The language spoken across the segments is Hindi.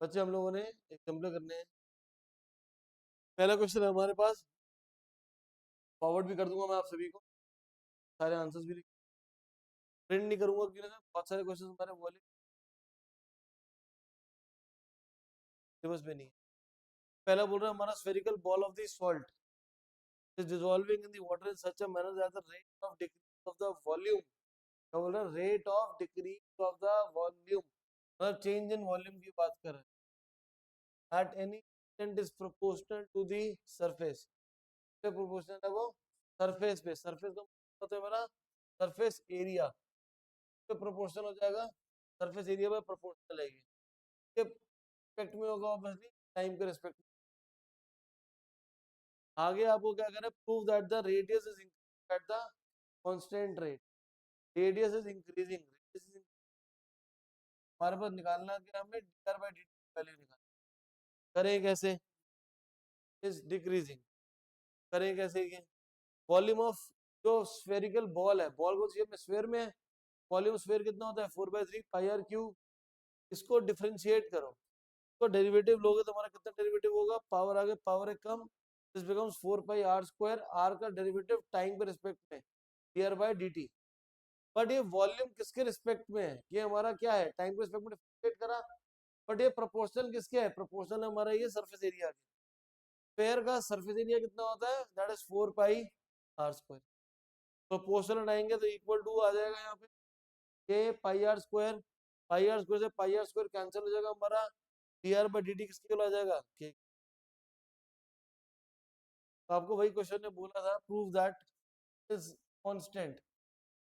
बच्चे हम लोगों ने एग्जाम्पल करने हैं। पहला क्वेश्चन है हमारे पास, फॉरवर्ड भी कर दूंगा मैं आप सभी को, सारे आंसर्स भी प्रिंट नहीं करूंगा क्योंकि बहुत सारे क्वेश्चन हमारे वो वाले सिलेबस में नहीं है। पहला बोल रहा है हमारा spherical ball of the salt is dissolving in the water in such a manner that the rate of decrease of the volume, क्या बोल रहा है, rate of decrease of the volume, मतलब चेंज इन वॉल्यूम की बात कर रहे हैं, at any instant is proportional to the surface, proportional है वो सरफेस पे, सरफेस का मतलब होता है हमारा सरफेस एरिया पे प्रोपोर्शनल हो जाएगा, सरफेस एरिया पे प्रोपोर्शनल है ये, के रिस्पेक्ट में होगा ऑब्वियसली, टाइम के रिस्पेक्ट में। आगे आपको क्या करना है, prove that the radius is increasing at the constant rate, radius is increasing, हमारे पास निकालना क्या, हमें dr by dt वैल्यू निकालना, करें कैसे, इज डिक्रीजिंग, करें कैसे ये, वॉल्यूम ऑफ जो स्फेरिकल बॉल है, बॉल को शेप में स्फेयर में है, वॉल्यूम स्फेयर कितना होता है 4/3 पाई आर क्यूब, इसको डिफरेंशिएट करो, तो डेरिवेटिव लोगे तो हमारा कितना डेरिवेटिव होगा, पावर आगे पावर है कम, this becomes 4 pi r square, r का डेरिवेटिव टाइम के रिस्पेक्ट में dr by dt, बट ये वॉल्यूम किसके रिस्पेक्ट में है, ये हमारा क्या है, टाइम के रिस्पेक्ट में डिफरेंशिएट करा, बट ये प्रोपोर्शनल किसके है, प्रोपोर्शनल हमारा ये सरफेस एरिया, स्फेयर का सरफेस एरिया कितना होता है, that is 4 pi r square, proportional हटाएंगे तो इक्वल टू आ जाएगा यहाँ पे के पाई आर स्क्वायर से पाई आर स्क्वायर कैंसिल हो जाएगा, हमारा dr by dt किसके आ जाएगा के, तो आपको वही क्वेश्चन ने बोला था, prove that is constant,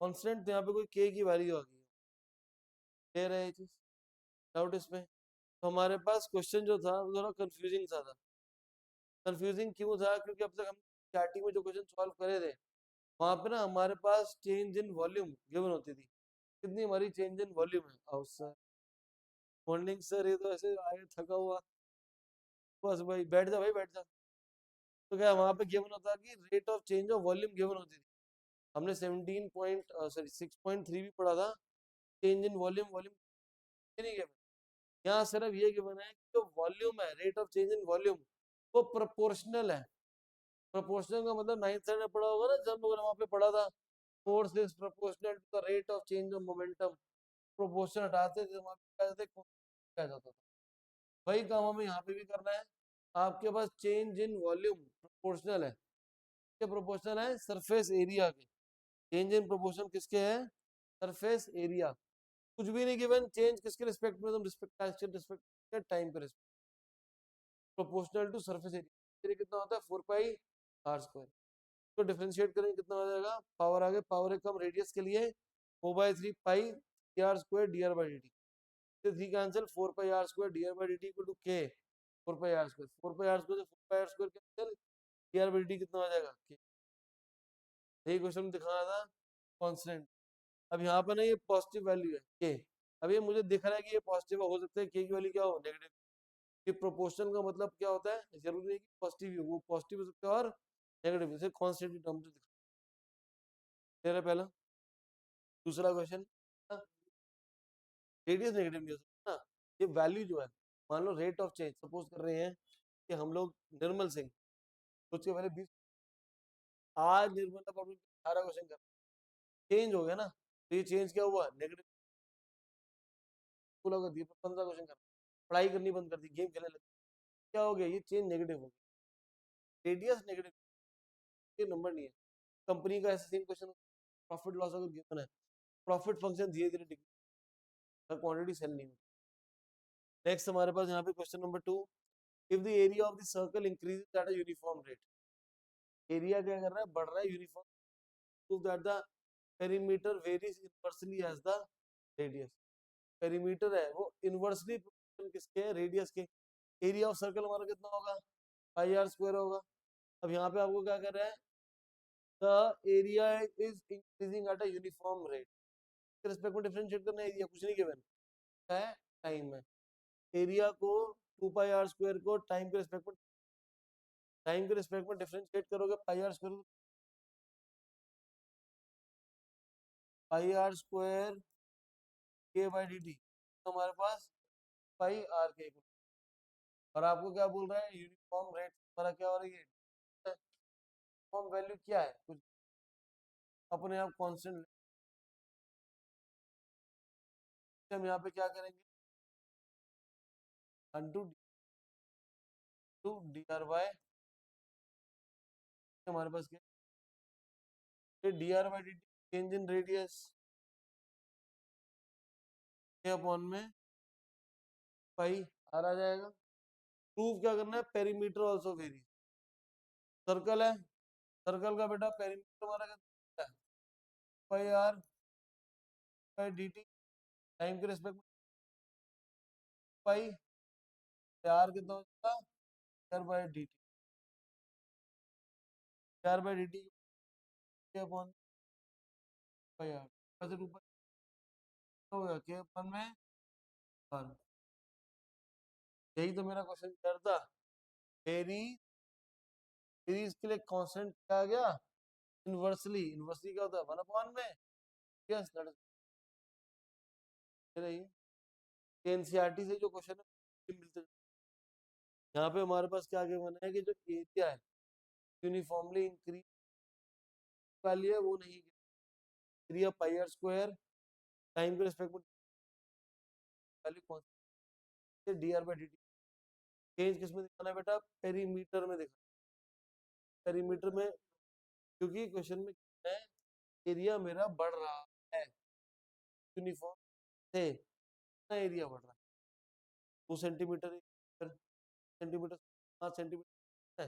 constant तो यहाँ पे कोई के की वैल्यू आ गई दे रहे चीज, डाउट इसमें, तो हमारे पास क्वेश्चन जो था वो थोड़ा कंफ्यूजिंग सा था, कंफ्यूजिंग क्यों था, क्योंकि अब तक हम स्टार्टिंग में जो क्वेश्चन सॉल्व करे थे वहां पे ना हमारे पास चेंज इन वॉल्यूम गिवन होती थी, कितनी हमारी चेंज इन वॉल्यूम है, और सर मॉर्निंग सर ये तो ऐसे आए थका हुआ, बस भाई बैठ जा भाई बैठ जा, तो क्या वहां पे गिवन होता कि rate of change of volume given होती थी, हमने 17 पॉइंट सॉरी 6.3 भी पढ़ा था, चेंज इन वॉल्यूम, वॉल्यूम नहीं गिवन, यहाँ सिर्फ ये गिवन है कि जो वॉल्यूम है, rate of change in volume वो प्रोपोर्शनल है, प्रोपोर्शनल का मतलब 9th स्टैंडर्ड में पढ़ा होगा ना, जब लोग वहां पे पढ़ा था, force is proportional to the rate of change of momentum, proportion हटाते थे वहां पे क्या जाता था, वही काम हमें यहाँ पे भी करना है, आपके पास चेंज इन वॉल्यूम प्रोपोर्शनल है, क्या प्रोपोर्शनल है सरफेस एरिया के, चेंज इन प्रोपोर्शन किसके है, सरफेस एरिया, कुछ भी नहीं गिवन, चेंज किसके रिस्पेक्ट में, तुम रिस्पेक्ट टाइम पे respect, proportional to surface area कितना होता है 4 पाई आर स्क्वायर, तो डिफरेंशिएट करेंगे कितना हो जाएगा, पावर आगे पावर है कम, रेडियस के लिए 4/3 pi r square d r by d t, three cancel, 4 pi r square d r by d t equal to के 4 pi r square, 4 pi r square से 4 pi r square cancel, d r by d t कितना हो जाएगा के, यही क्वेश्चन दिखाना था कांस्टेंट, अब यहाँ पर ना ये पॉजिटिव वैल्यू है के, अब ये मुझे दिख रहा है कि ये पॉजिटिव हो सकता है, के की वैल्यू क्या हो नेगेटिव, ये प्रोपोर्शन का मतलब क्या होता है, जरूरी नहीं कि पॉजिटिव ही हो, वो पॉजिटिव हो सकता है और नेगेटिव, जैसे कांस्टेंट की टर्म दिख पहला, दूसरा क्वेश्चन, रेडियस नेगेटिव नहीं हो सकता ना, ये वैल्यू जो है, मान लो रेट ऑफ चेंज, सपोज कर रहे हैं कि हम लोग निर्मल सिंह, उसके पहले 20, आज निर्मल का प्रॉब्लम 18 क्वेश्चन कर, चेंज हो गया ना, तो ये चेंज क्या हुआ नेगेटिव, कर दिया 15 क्वेश्चन कर, पढ़ाई करनी बंद कर दी, गेम खेलने लगे, क्या हो गया, ये चेंज नेगेटिव हो गया, रेडियस नेगेटिव, ये नंबर नहीं है, कंपनी का ऐसा सेम क्वेश्चन, प्रॉफिट लॉस अगर गिवन है, प्रॉफिट फंक्शन धीरे धीरे डिक्रीज, क्वांटिटी सेल नहीं होती। नेक्स्ट हमारे पास यहाँ पे question number 2, if the area of the circle increases at a uniform rate, area क्या कर रहा है, बढ़ रहा है uniform, prove that the perimeter varies inversely as the radius, perimeter है वो इनवर्सली किसके है, रेडियस के, एरिया ऑफ सर्कल हमारा कितना होगा पाई आर स्क्वायर होगा, अब यहाँ पे आपको क्या कर रहा है, the area is increasing at a uniform rate, के रिस्पेक्ट में डिफरेंशिएट करना है, एरिया कुछ नहीं गिवन है, टाइम है, एरिया को 2 पाई आर स्क्वायर को टाइम के रिस्पेक्ट में डिफरेंशिएट करोगे, pi r square, pi r square के बाई डी टी, हमारे पास पाई आर के, और आपको क्या बोल रहा है, यूनिफॉर्म रेट हमारा क्या हो रही है, यूनिफॉर्म वैल्यू क्या है, कुछ अपने आप कांस्टेंट। हम यहाँ पे क्या करेंगे, into two d r by, हमारे पास क्या है, d r by d t change in radius के अपॉन में पाई आर आ जाएगा। प्रूफ क्या करना है, पेरीमीटर ऑल्सो वेरी, सर्कल है, सर्कल का बेटा पेरीमीटर हमारा क्या है, pi r by d t, time के रिस्पेक्ट में पाई आर कितना हो जाएगा, r by d t, r by d t के अपॉन पाई आर, वैसे ऊपर हो गया के अपॉन में आर। यही तो मेरा क्वेश्चन कर था, मेरी सीरीज के लिए कांस्टेंट क्या आ गया, इनवर्सली, इनवर्सली क्या होता है, वन अपॉन में, यस दैट इज रही एनसीईआरटी से जो क्वेश्चन है मिलते हैं। यहाँ पे हमारे पास क्या आगे बना है कि जो एरिया है यूनिफॉर्मली इंक्रीज वाली है वो नहीं, area pi r square time के रिस्पेक्ट में वैल्यू कौन सी, d r by d t, change किस में दिखाना है बेटा, पेरीमीटर में दिखाना, पेरीमीटर में, क्योंकि क्वेश्चन में क्या है, एरिया मेरा बढ़ रहा है यूनिफॉर्म से, कितना एरिया बढ़ रहा है, 2 सेंटीमीटर, सेंटीमीटर, 5 सेंटीमीटर है,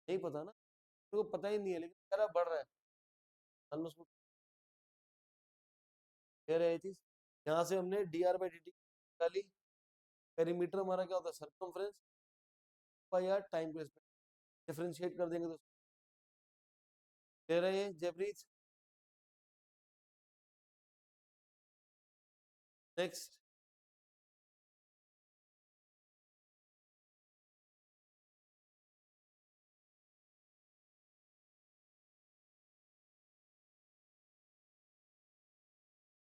नहीं पता ना, मेरे को पता ही नहीं है, लेकिन कह रहा बढ़ रहा है, उसको कह रहे चीज। यहाँ से हमने D r by d T निकाली, पेरीमीटर हमारा क्या होता है, सर्कमफ्रेंस बाई आर टाइम के रिस्पेक्ट, डिफरेंशिएट कर देंगे तो कह रहे हैं जेबरीज। नेक्स्ट,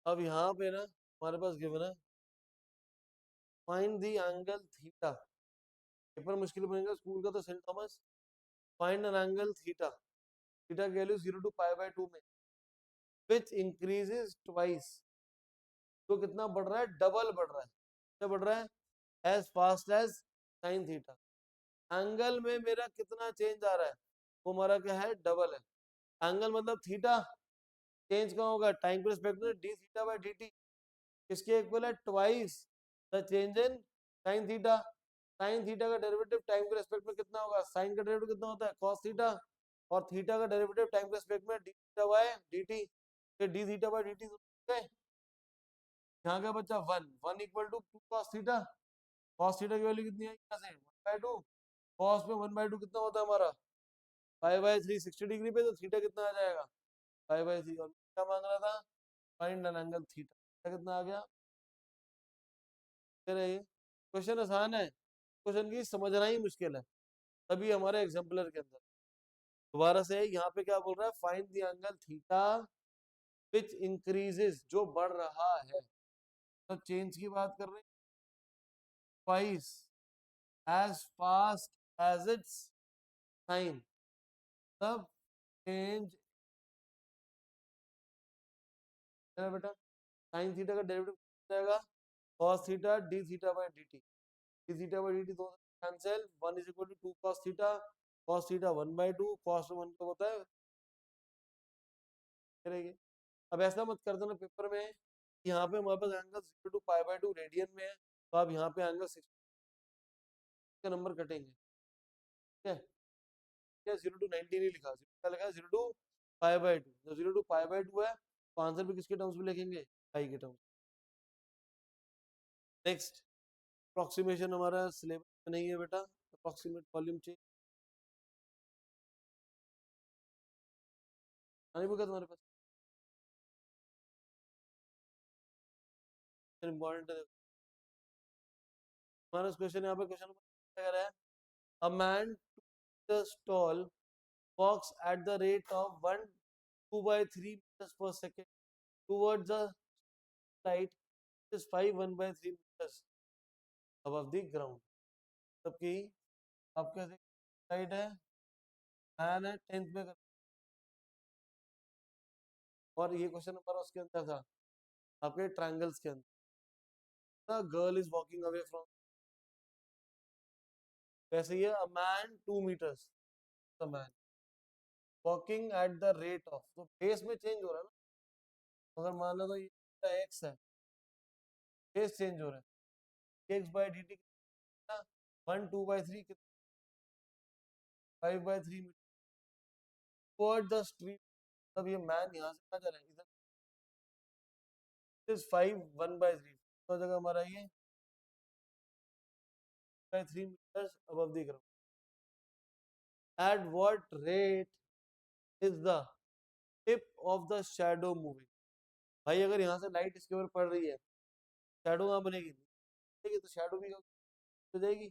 अब यहाँ पे ना हमारे पास गिवन है, find the angle theta, paper मुश्किल बनेगा स्कूल का तो Saint Thomas, find an angle theta, theta की वैल्यू 0 to पाई बाय 2 में, विच इंक्रीजेस ट्वाइस, तो कितना बढ़ रहा है, डबल बढ़ रहा है, क्या बढ़ रहा है, as fast as sine theta, angle में मेरा कितना चेंज आ रहा है, वो हमारा क्या है, डबल है, एंगल मतलब थीटा, चेंज कहाँ होगा, टाइम के रिस्पेक्ट में d theta by d T, इसके इक्वल है twice the change in sine theta, sign theta का डेरिवेटिव टाइम के रेस्पेक्ट में कितना होगा, साइन का डेरिवेटिव कितना होता है, cos थीटा, और थीटा का डेरिवेटिव टाइम के रेस्पेक्ट में d theta by d t, ये d theta by d t, यहाँ का बच्चा 1 1 equal to 2 cos theta, cos theta की वैल्यू कितनी है, यहाँ से 1/2, cos में 1/2 कितना होता है हमारा, पाई बाय 3, 60 डिग्री पे, तो थीटा कितना आ जाएगा, पाई बाय 3, और क्या मांग रहा था, फाइंड एन एंगल थीटा, कितना आ गया, क्वेश्चन आसान है, क्वेश्चन की समझना ही मुश्किल है, तभी हमारे एग्जाम्पलर के अंदर दोबारा से यहाँ पे क्या बोल रहा है, find the angle theta which increases, जो बढ़ रहा है, तो चेंज की बात कर रहे हैं, twice as fast as its sine, तब चेंज बेटा, साइन थीटा का डेरिवेटिव जाएगा cos theta d theta by d t, d theta by d t दोनों cancel, 1 is equal to 2 cos theta 1/2, cos 1 का होता है करेंगे। अब ऐसा मत कर देना पेपर में, यहाँ पे हमारे पास angle 0 to pi by 2 radian में है, तो आप यहाँ पे एंगल 60 का नंबर कटेंगे, ठीक है, क्या 0 to 90 नहीं लिखा, क्या लिखा है, 0 to पाई बाय 2, तो 0 to पाई बाय 2 है, तो आंसर भी किसके टर्म्स में लिखेंगे, पाई के टर्म्स। नेक्स्ट, अप्रोक्सीमेशन हमारा सिलेबस में नहीं है बेटा, अप्रोक्सीमेट वॉल्यूम चेंज आने बुक है तुम्हारे पास, इंपॉर्टेंट है हमारा क्वेश्चन, यहाँ पे क्वेश्चन क्या है, a man to the stall walks at the rate of 1/2/3 meters per second towards the light is 5 1/3 meters above the ground. जबकि आपके साइड है मैन है 10th में और ये क्वेश्चन हमारा उसके अंदर था आपके ट्रायंगल्स के अंदर girl is walking away from वैसे ही है a man 2 meters the man walking at the rate of तो फेस में चेंज हो रहा है ना अगर मान लो तो ये एक्स है फेस चेंज हो रहा है एक्स बाई डी टी कितना 1 2/3 5/3 मीटर टुवर्ड द स्ट्रीट तब ये मैन यहाँ से कहाँ जा रहा है इधर इज 5 1/3 तो जगह हमारा ये 3 meters above the ground at what rate is the tip of the shadow moving भाई अगर यहाँ से लाइट इसके ऊपर पड़ रही है शैडो कहाँ बनेगी तो शैडो भी हो जाएगी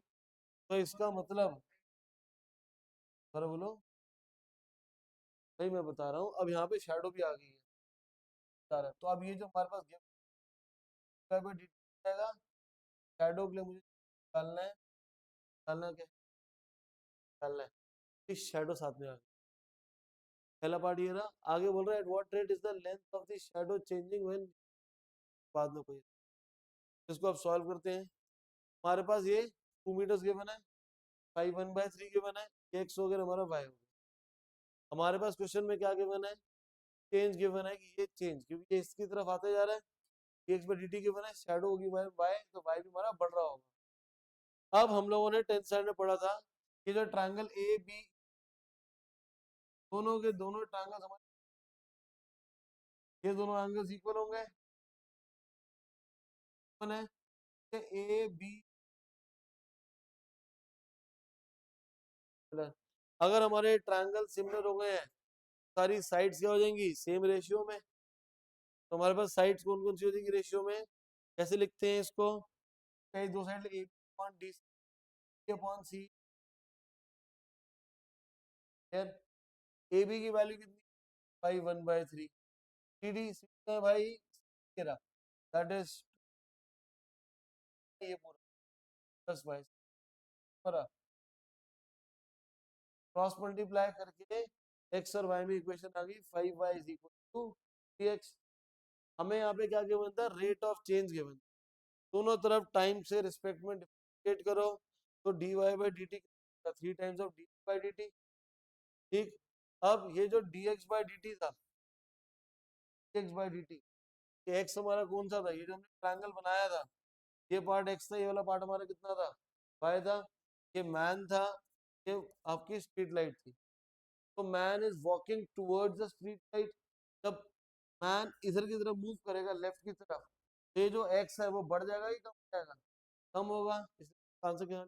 तो इसका मतलब पर बोलो भाई मैं बता रहा हूँ अब यहाँ पे शैडो भी आ गई है बता रहा है तो अब ये जो हमारे पास गिव जाएगा शैडो के लिए मुझे निकालना है क्या निकालना है इस शैडो साथ में आ गई पहला पार्ट ये रहा आगे बोल रहा है eight what rate is the length of the shadow changing when बाद में कोई इसको आप सॉल्व करते हैं हमारे पास ये 2 meters गिवन है 5 1/3 गिवन है एक्स हो गया हमारा वाई हो गया हमारे पास क्वेश्चन में क्या गिवन है चेंज गिवन है कि ये चेंज क्योंकि ये इसकी तरफ आते जा रहा है x by d T given है शैडो होगी वाई तो वाई भी हमारा बढ़ रहा होगा अब हम लोगों ने 10th स्टैंडर्ड में पढ़ा था कि जो ट्रायंगल ए बी दोनों के दोनों ट्रायंगल हमारे ये दोनों एंगल्स इक्वल होंगे है ए बी अगर हमारे ट्रायंगल सिमिलर हो गए हैं सारी साइड्स क्या हो जाएंगी सेम रेशियो में तो हमारे पास साइड्स कौन कौन सी हो जाएंगी रेशियो में कैसे लिखते हैं इसको कहीं दो side A upon D upon C A B की वैल्यू कितनी 5 1/3 डी डी है भाई तेरा दैट इज ये पूरा प्लस वाई पूरा क्रॉस मल्टीप्लाई करके एक्स और वाई में इक्वेशन आ गई 5y is equal to 3x हमें यहाँ पे क्या गिवन था रेट ऑफ चेंज गिवन दोनों तरफ टाइम से रिस्पेक्ट में डिफरेंशिएट करो तो dy by d T 3 times of D by d T ठीक अब ये जो dx बाई डी टी था dx बाई डी टी ये x हमारा कौन सा था ये जो हमने ट्रायंगल बनाया था ये पार्ट x था ये वाला पार्ट हमारा कितना था y था ये मैन था ये आपकी स्ट्रीट लाइट थी तो man is walking towards the street light जब मैन इधर की तरफ मूव करेगा लेफ्ट की तरफ तो ये जो एक्स है वो बढ़ जाएगा ही कम हो जाएगा कम होगा इसलिए आंसर क्या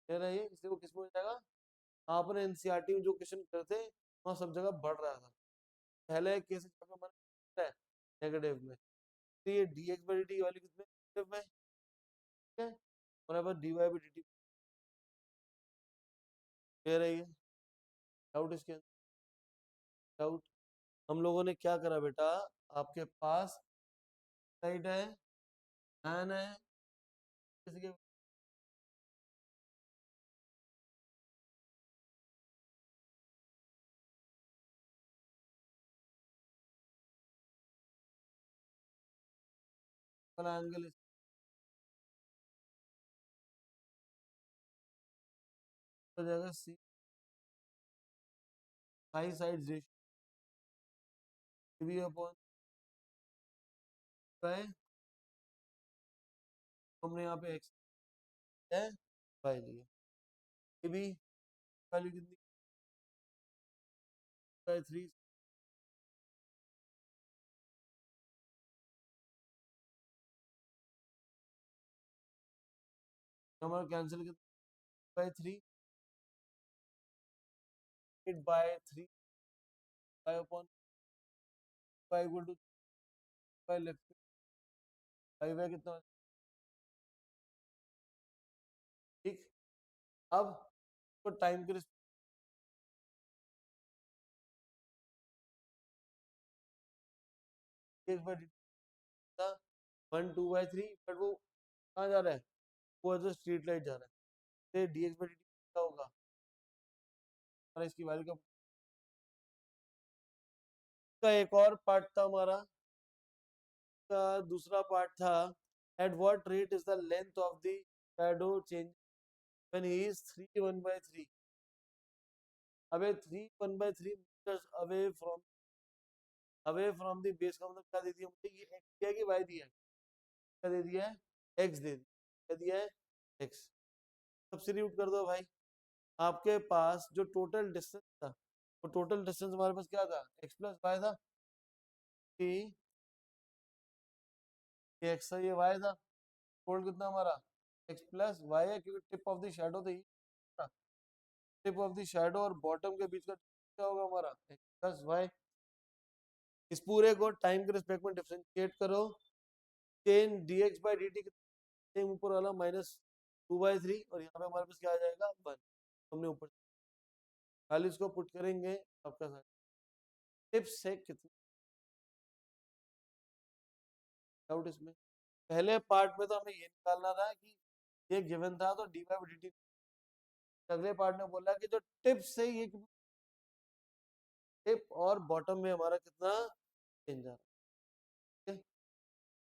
ले रही है इसलिए वो किस में हो जाएगा आपने एनसीईआरटी में जो क्वेश्चन करते वहाँ सब जगह बढ़ रहा था पहले केस है नेगेटिव में तो ये dx बाई dt की वैल्यू कितने नेगेटिव में ठीक है और यहाँ पर dy बाई dt ले रही है डाउट इसके डाउट हम लोगों ने क्या करा बेटा आपके पास साइड है मैन है किसी के वाला एंगल हो जाएगा C side side ratio B upon by हमने यहाँ पे एक्स है बाय लिया ये भी वैल्यू कितनी बाय 3 हमारा कैंसिल कितना by 3 8 by 3 by upon by equal to by left by by कितना ठीक अब तो टाइम के रिस्पेक्ट बाय dt था 1 2/3 बट वो कहाँ जा रहा है, वो जो स्ट्रीट लाइट जा रहा है, dx by dt क्या होगा, और इसकी वैल्यू का एक और पार्ट था हमारा, का दूसरा पार्ट था, at what rate is the length of the shadow change when he is 3 1/3, अबे 3 1/3 metres away from the base का मतलब क्या दे दिया मुझे, ये x दिया कि y दिया है, क्या दे दिया है, x दे दिया, क्या दिया है, x। सब्स्टिट्यूट कर दो भाई, आपके पास जो टोटल डिस्टेंस था, वो टोटल डिस्टेंस हमारे पास क्या था, x प्लस वाई था, कि ये x था ये y था, टोटल कितना हमारा x प्लस वाई है, क्योंकि टिप ऑफ द शैडो तो टिप ऑफ द शैडो और बॉटम के बीच का क्या होगा हमारा, x प्लस वाई। इस पूरे को टाइम के रिस्पेक्ट में डिफरेंशिएट करो, chain dx by dt same ऊपर वाला -2/3, और यहाँ पे हमारे पास क्या आ जाएगा 1, हमने ऊपर खाली इसको पुट करेंगे, आपका टिप्स है कितने डाउट इसमें, पहले पार्ट में तो हमें ये निकालना था कि ये गिवन था तो dy बाई dt, अगले पार्ट में बोला कि जो टिप्स है ये टिप और बॉटम में हमारा कितना चेंज आ रहा है।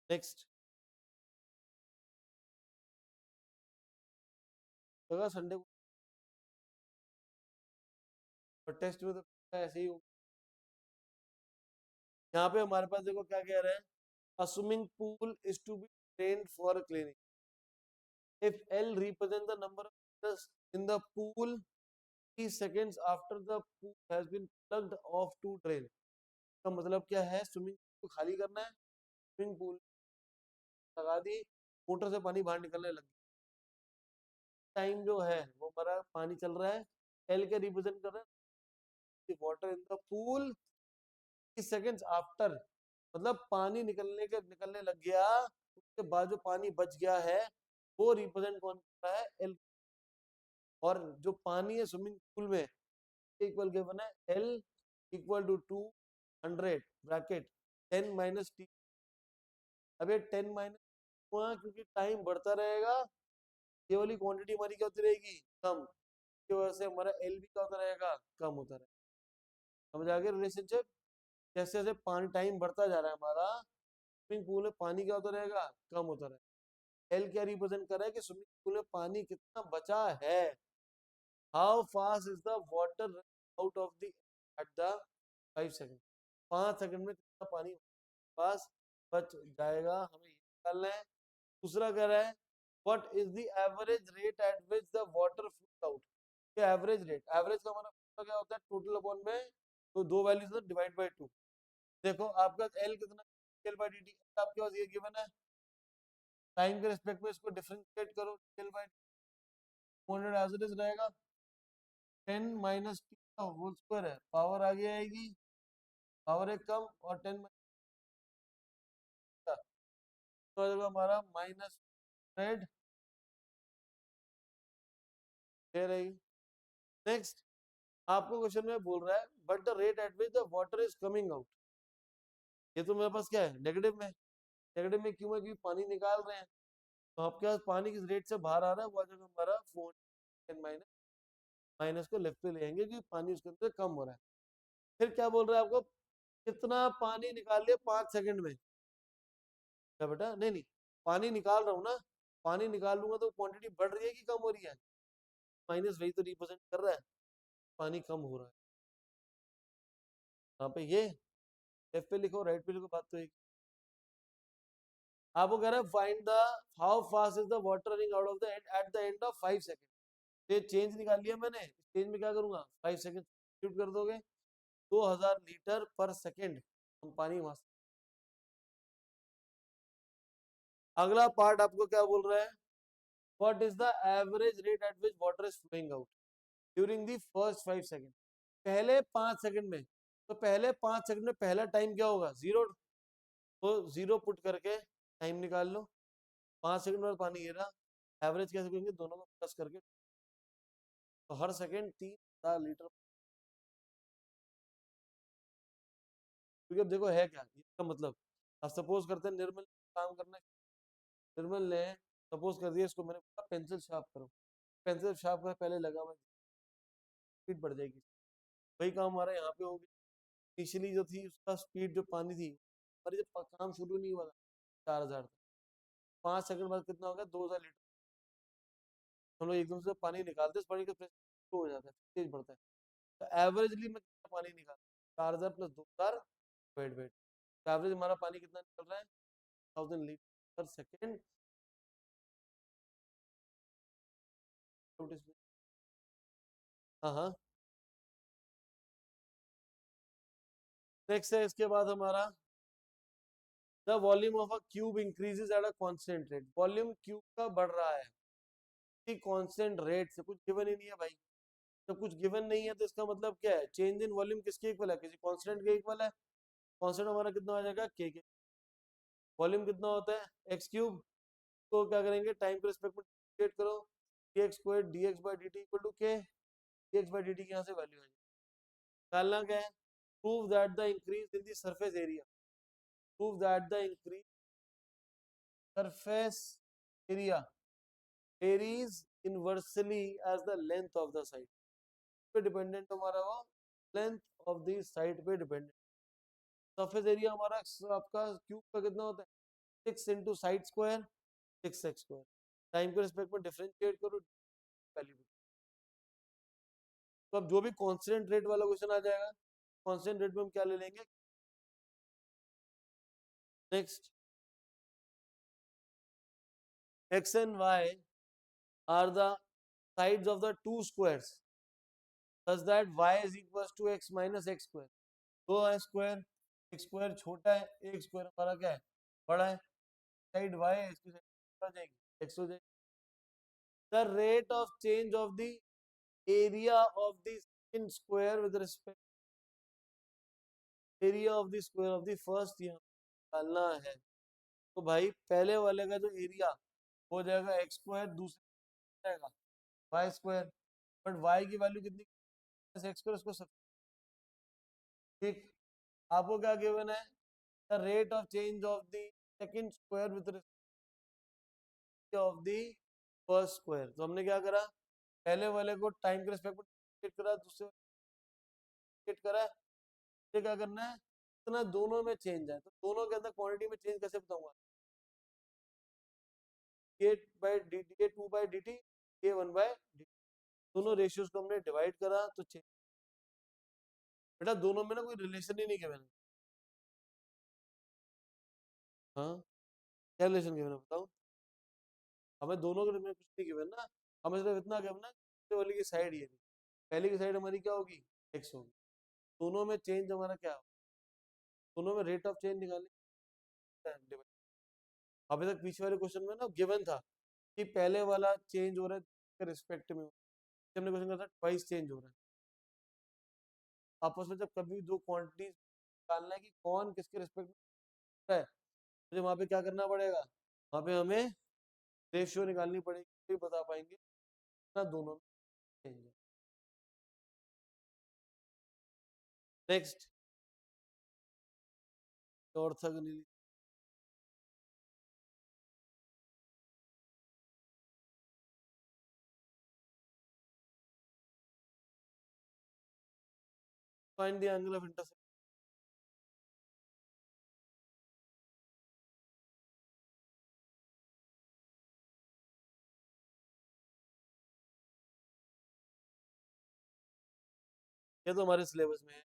नेक्स्ट जगह संडे को, और टेस्ट में तो ऐसे ही होगा। यहाँ पे हमारे पास देखो क्या कह रहा है, a swimming pool is to be drained for cleaning if L represent the number of liters in the pool 3 seconds after the pool has been plugged off to drain। का मतलब क्या है, स्विमिंग पूल को खाली करना है, स्विमिंग पूल लगा दी, मोटर से पानी बाहर निकलने लग गया, टाइम जो है वो हमारा पानी चल रहा है, एल के रिप्रेजेंट कर रहा है water in the pool seconds after, मतलब पानी निकलने लग गया, उसके बाद जो पानी बच गया है वो रिप्रेजेंट कौन कर रहा है, एल। और जो पानी है स्विमिंग पूल में इक्वल गिवन है L equal to 200 bracket 10 minus T. अब ये 10 माइनस हुआ क्योंकि टाइम बढ़ता रहेगा, ये वाली क्वांटिटी हमारी क्या होती रहेगी, कम, की वजह से हमारा एल भी क्या होता रहेगा, कम होता रहेगा। समझ आ गया रिलेशनशिप, जैसे जैसे पानी टाइम बढ़ता जा रहा है हमारा, स्विमिंग पूल में पानी क्या होता रहेगा, कम होता रहेगा। एल क्या रिप्रेजेंट कर रहा है कि स्विमिंग पूल में पानी कितना बचा है, how fast is the water out of the at the 5 second, 5 second में कितना पानी पास बच जाएगा, हमें ये निकालना है। दूसरा कह रहा है what is the average rate at which the water flows out, ये एवरेज रेट, एवरेज का मतलब क्या होता है, टोटल अपॉन में तो दो वैल्यूज डिवाइड बाय 2। देखो आपका एल कितना, एल बाई डी टी आपके पास ये गिवन है, टाइम के रिस्पेक्ट में इसको डिफरेंशिएट करो, L by 200 as it is रहेगा, 10 माइनस टी का होल स्क्वायर है, पावर आगे आएगी, पावर एक कम, और 10 का तो आ जाएगा हमारा -100 रहेगी। नेक्स्ट आपको क्वेश्चन में बोल रहा है but the rate at which the water is coming out, ये तो मेरे पास क्या है नेगेटिव में, नेगेटिव में क्यों है, क्योंकि पानी निकाल रहे हैं, तो आपके पास पानी किस रेट से बाहर आ रहा है, वो आ जाएगा हमारा 4 माइनस, माइनस को लेफ्ट पे ले आएंगे क्योंकि पानी उसके अंदर कम हो रहा है। फिर क्या बोल रहा है आपको, कितना पानी निकाल लिया 5 सेकंड में, क्या बेटा, नहीं नहीं, पानी निकाल रहा हूँ ना, पानी निकाल लूंगा तो क्वांटिटी बढ़ रही है कि कम हो रही है, माइनस वही तो रिप्रेजेंट कर रहा है, पानी कम हो रहा है। यहाँ पे ये लेफ्ट पे लिखो राइट पे लिखो, बात तो एक, आपको कह रहा है find the how fast is the water running out of the at the end of 5 second. ये चेंज निकाल लिया मैंने, चेंज में क्या करूंगा 5 सेकंड सब्स्टिट्यूट कर दोगे, 2000 लीटर पर सेकंड हम पानी वहां। अगला पार्ट आपको क्या बोल रहा है, what is the average rate at which water is flowing out during the first 5 second, पहले 5 सेकंड में, तो पहले 5 सेकंड में पहला टाइम क्या होगा, जीरो, तो जीरो पुट करके टाइम निकाल लो, 5 सेकंड बाद पानी ये रहा, एवरेज कैसे करेंगे, दोनों को प्लस करके, तो हर सेकंड 3000 लीटर, क्योंकि अब देखो है क्या इसका मतलब, अब सपोज करते हैं निर्मल काम करना, निर्मल ने सपोज कर दिया इसको मैंने बोला पेंसिल शार्प करो, पेंसिल शार्प का पहले लगा हुआ स्पीड बढ़ जाएगी, वही काम हमारा यहाँ पे हो गया। इनिशियली जो थी उसका स्पीड जो पानी थी, पर जब काम शुरू नहीं हुआ था 4000 तक, 5 सेकंड बाद कितना हो गया 2000 लीटर। हम लोग एकदम से पानी निकालते हैं, पानी का प्रेशर हो जाता है, तेज बढ़ता है। तो एवरेजली मैं कितना पानी निकाल 4000 प्लस 2000 वेट वेट, एवरेज हमारा पानी कितना निकल रहा है 1000 लीटर पर सेकेंड। हाँ हाँ। नेक्स्ट है इसके बाद हमारा the volume of a cube increases at a constant rate, volume cube का बढ़ रहा है कांस्टेंट रेट से, कुछ गिवन ही नहीं है भाई। जब कुछ गिवन नहीं है तो इसका मतलब क्या है, चेंज इन वॉल्यूम किसके इक्वल है, किसी कांस्टेंट के इक्वल है। कांस्टेंट हमारा कितना हो जाएगा के, वॉल्यूम कितना होता है एक्स क्यूब, तो क्या करेंगे टाइम के रिस्पेक्ट में डिफरेंशिएट करो, dx square dx by dt equal to K, dx by dt की यहाँ से वैल्यू आ जाएगी। डालना क्या है, prove that the increase in the surface area, prove that the increase surface area varies inversely as the length of the site, पे डिपेंडेंट हमारा वो लेंथ ऑफ द साइड पे डिपेंडेंट। सरफेस एरिया हमारा आपका क्यूब का कितना होता है 6 into side square 6x square, time के रिस्पेक्ट में डिफरेंशिएट करो वैल्यू। तो अब जो भी कांस्टेंट रेट वाला क्वेश्चन आ जाएगा, कांस्टेंट रेट में हम क्या ले लेंगे। Next, x and y are the sides of the two squares such that y is equals to x minus x square, दो है स्क्वायर, एक स्क्वायर छोटा है एक स्क्वायर हमारा क्या है बड़ा है, साइड y है इसकी साइड आ जाएगी x हो जाएगी। the rate of change of the area of the second square with respect area of the square of the first यहाँ निकालना है। तो भाई पहले वाले का जो एरिया हो जाएगा एक्स स्क्वायर, दूसरा जाएगा वाई स्क्वायर, बट वाई की वैल्यू कितनी एक्स स्क्वायर, उसको सब ठीक। आपको क्या गिवन है, the rate of change of the second square with respect of the first square. तो हमने क्या करा, पहले वाले को टाइम के रिस्पेक्ट में करा, दूसरे करा, ये क्या करना है इतना दोनों में चेंज है, तो दोनों के अंदर क्वांटिटी में चेंज कैसे बताऊंगा, a 2 by dt a 1 by dt, दोनों रेशियोज को हमने डिवाइड करा तो चेंज। बेटा दोनों में ना कोई रिलेशन ही नहीं है मैंने, हाँ क्या रिलेशन गिवन है बताओ, हमें दोनों के में कुछ नहीं गिवन ना, हमें सिर्फ इतना गिवन ना वाली की साइड ये थी, पहले की साइड हमारी क्या होगी x होगी, दोनों में चेंज हमारा क्या होगा, दोनों में रेट ऑफ चेंज निकालने। अभी तक पीछे वाले क्वेश्चन में ना गिवन था कि पहले वाला चेंज हो रहा है रिस्पेक्ट में, हमने क्वेश्चन करा था ट्वाइस चेंज हो रहा है। आपस में जब कभी दो क्वांटिटीज निकालना है कि कौन किसके रिस्पेक्ट में है, मुझे वहां पे क्या करना पड़ेगा, वहां पे हमें रेशियो निकालनी पड़ेगी, तो बता पाएंगे ना दोनों में चेंज है। Next orthogonal, find the angle of intersection. ये तो हमारे सिलेबस में है,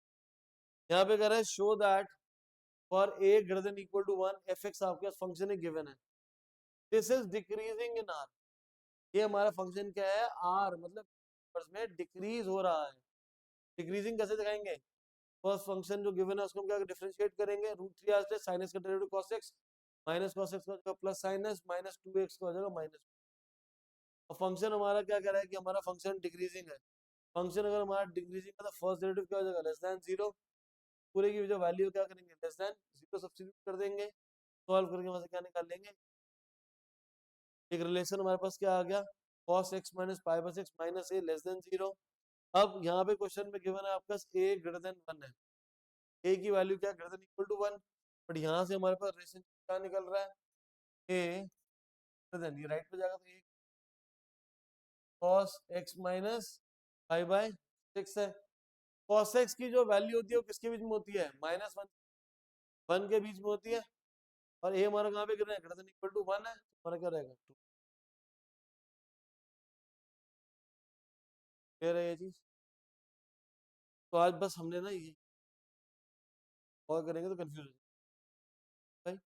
यहाँ पे कह रहा है show that for a greater than equal to 1 fx आपके पास फंक्शन है गिवन है, this is decreasing in r, ये हमारा फंक्शन क्या है r, मतलब में डिक्रीज हो रहा है। डिक्रीजिंग कैसे दिखाएंगे, फर्स्ट फंक्शन जो गिवन है उसको हम क्या डिफरेंशिएट करेंगे, √3 आ जाए sin x का derivative cos x, minus cos x का हो जाएगा plus sin x, minus 2x का हो जाएगा माइनस। और फंक्शन हमारा क्या कह रहा है कि हमारा फंक्शन डिक्रीजिंग है, फंक्शन अगर हमारा डिक्रीजिंग है तो फर्स्ट डेरिवेटिव क्या हो जाएगा लेस देन 0, पूरे की जो वैल्यू क्या करेंगे लेस देन 0 सब्स्टिट्यूट कर देंगे, सॉल्व करके वहां से क्या निकाल लेंगे, एक रिलेशन हमारे पास क्या आ गया cos x माइनस पाई बस x minus a less than 0। अब यहाँ पे क्वेश्चन में गिवन है आपका a ग्रेटर देन 1 है, a की वैल्यू क्या greater than equal to 1, but यहाँ से हमारे पास रिलेशन क्या निकल रहा है a देन ये राइट पे जाएगा तो ये cos x माइनस 5/6 है। cos x की जो वैल्यू होती है वो किसके बीच में होती है, -1 के बीच में होती है, और a हमारा कहाँ पे गिर रहा है, ग्रेटर देन इक्वल टू 1 है, हमारा क्या रहेगा 2। क्लियर है ये चीज। तो आज बस हमने ना ये और करेंगे तो कंफ्यूज हो जाएगा भाई,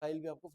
फाइल भी आपको